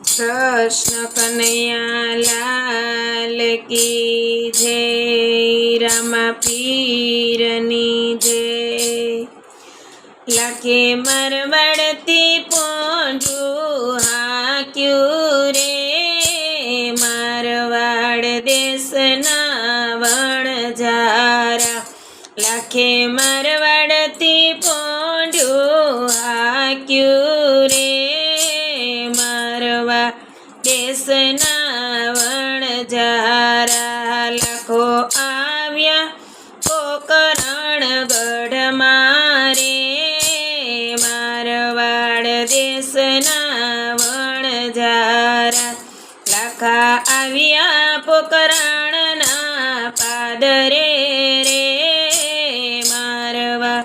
कृष्ण कन्हैया लाल की जय। रामा पीरनी जय। लखे मरवड़ती पोंजू हाक्यू रे। मारवाड़ देशना वणझारा। लखे मरवड़ती पोंजू हाक्यू रे। मारवा देशना वणझारा। लखो आव्या पोकरणगढ़ मारे। मारवाड़ देशना वणझारा। लखा आव्या पोकरणना पादरे रे। मारवा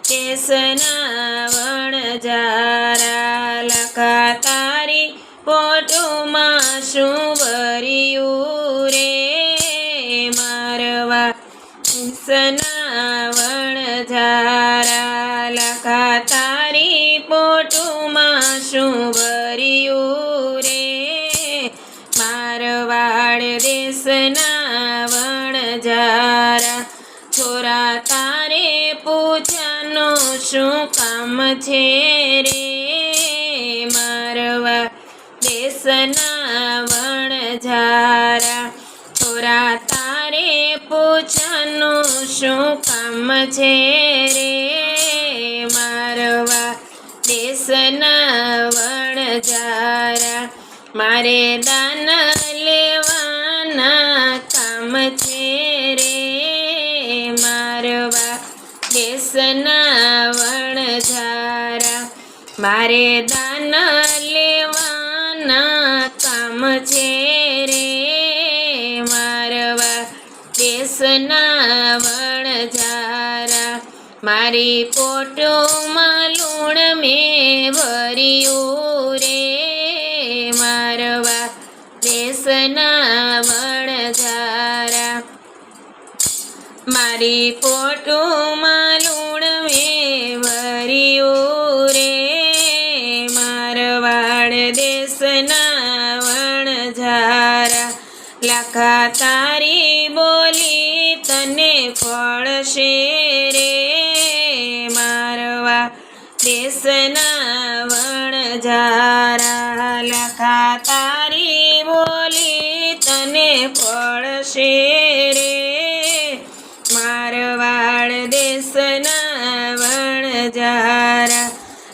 देशना वणझारा। लखा तारी पोटुमां शुं भर्યું रे। मारवा देशना वणझारा। लखा तारी पोटुमां शुं भर्યું रे। मारवाड़ देशना वणझारा। छोरा तारे पूछानो शुं काम छे रे। मारवा देशना वणझारा। छोरा तारे पूछानो शुं काम छे रे। मारवा देशना वणझारा। मारे दान लेवाना काम छे रे। मारवा देशना वणझारा। मारे दान लेवाना काम छे रे। मारवा देशना वणझारा। मारी पोटुमां लूण में भर्યું रे। मारवा देशना वणझारा। मारी पोटुमां लूण में भर्યું रे। मारवाड़ देशना वणझारा। लखा तारी बोली तने फळशे रे। मारवा देशना वणझारा। लखा तारी बोली तने फळशे रे। मारवाड़ देशना वणझारा।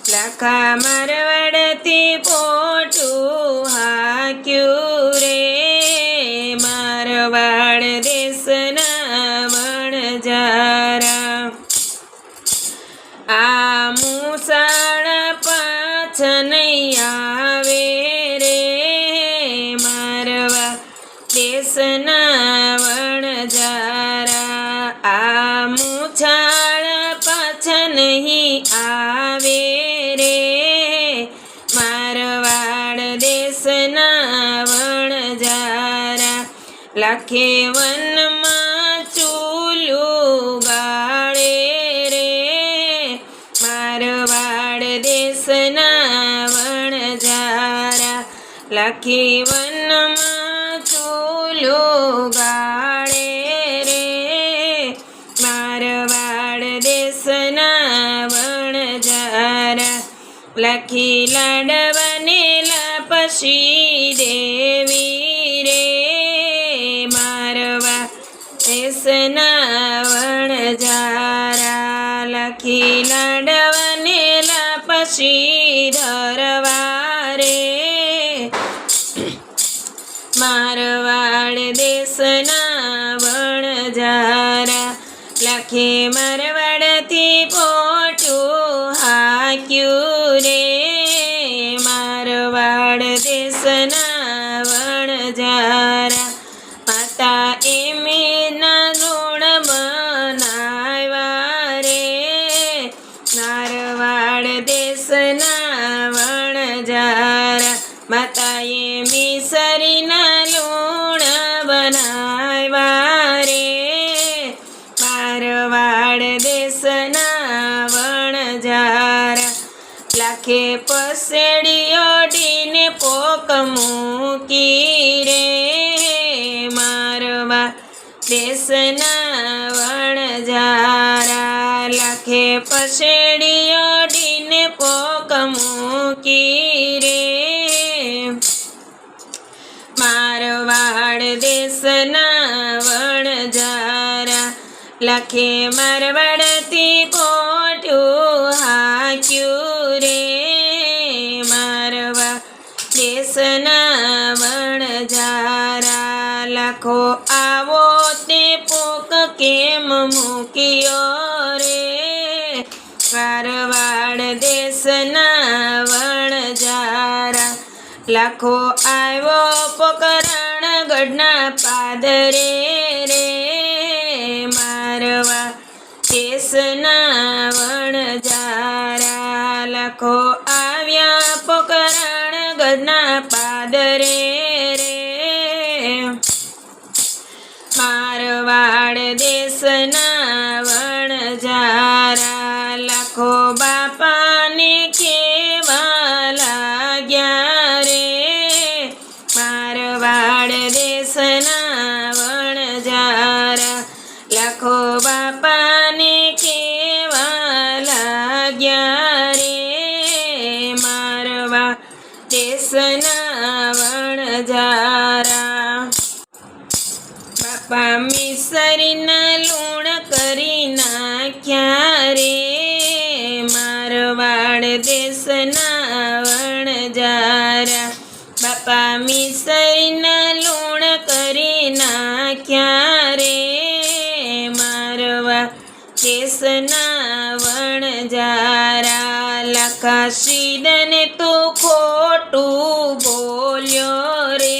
लखा मारवाड़ती पोटू हाक्यू रे। मारवाड़ देशना वणझारा। आ मूसाळ पाछ नहीं आवे रे। मारवा देशना वणझारा। आ मूछाळ पाछ नहीं आवे रे। मारवाड़ देशना वणझारा। लखे वनमा चूलू गाड़े रे। मारवाड़ देशना वणझारा। लखे वनमा चूलू गाड़े रे। मारवाड़ देशना वणझारा। लखी लाडवाने लापशी देवी रे। मारवा देशना वणझारा। लखी लाडवाने लापशी धरवा रे। मारवाड़ देशना वणझारा। लखे मारवाड़ती पोटू हाक्यू रे। मारवाड़ देशना वणझारा। माता एमेना गुण बनाव्या रे। मारवाड़ देशना वणझारा। माताए मिसरीना लूण बनाव्या रे। मारवाड़ देशना वणझारा। लाखे पसेड़ी ओढ़ीने पोक દેશના વણજારા લાખે પછેડી અડીને પોક મૂકી રે મારવાડ દેશના વણજારા લાખે મારવાડથી પોઠું હાક્યું રે મારવા દેશના વણજારા લાખો આવો તે પોક કેમ મૂક્યો રે મારવાડ દેશના વણજારા લાખો આવ્યો પોકરણ ગઢના પાદરે રે મારવા દેશના વણજારા લાખો આવ્યા પોકરણ ગઢના પાદરે રે મારવાડ દેશના વણજારા લાખો બાપાને કેવા લાગ્યા રે મારવાડ દેશના વણજારા લાખો બાપાને કેવા લાગ્યા રે મારવા દેશના વણજારા બાપા મિસરીના લૂણ કરી નાખ્યા રે મારવાડ દેશના વણજારા બાપા મિસરીના લૂણ કરી નાખ્યા રે મારવા દેશના વણજારા લાખા શીદને તો ખોટું બોલ્યો રે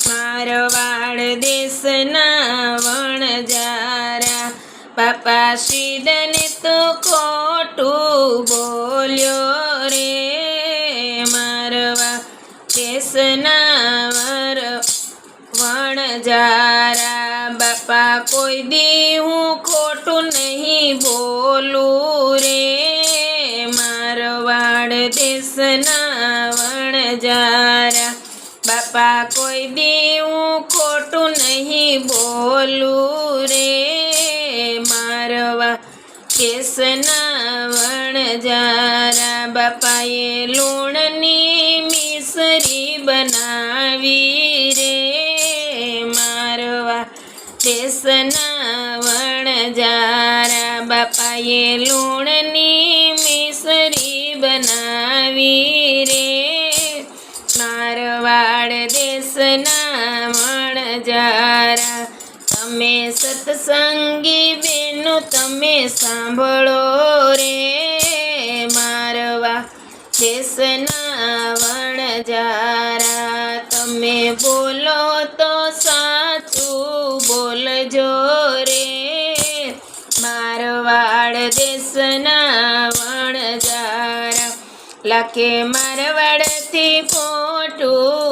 મારવાડ દેશના વણજારા બાપા શીદને તો ખોટું બોલ્યો રે મારવા દેશના વણજારા બાપા કોઈ દી હું ખોટું નહીં બોલું રે મારવાડ દેશના વણજારા બાપા કોઈ દી હું ખોટું નહીં બોલું રે મારવા દેશના વણજારા બાપાએ લૂણની મિસરી બનાવી રે મારવા દેશના વણજારા બાપાએ લૂણની મિસરી બનાવી રે મારવાડ દેશના વણજારા તમે સત્સંગી બેનો તમે સાંભળો રે મારવા દેશના વણજારા તમે બોલો તો સાચું બોલજો રે મારવાડ દેશના વણજારા લાખે મારવાડથી ખોટું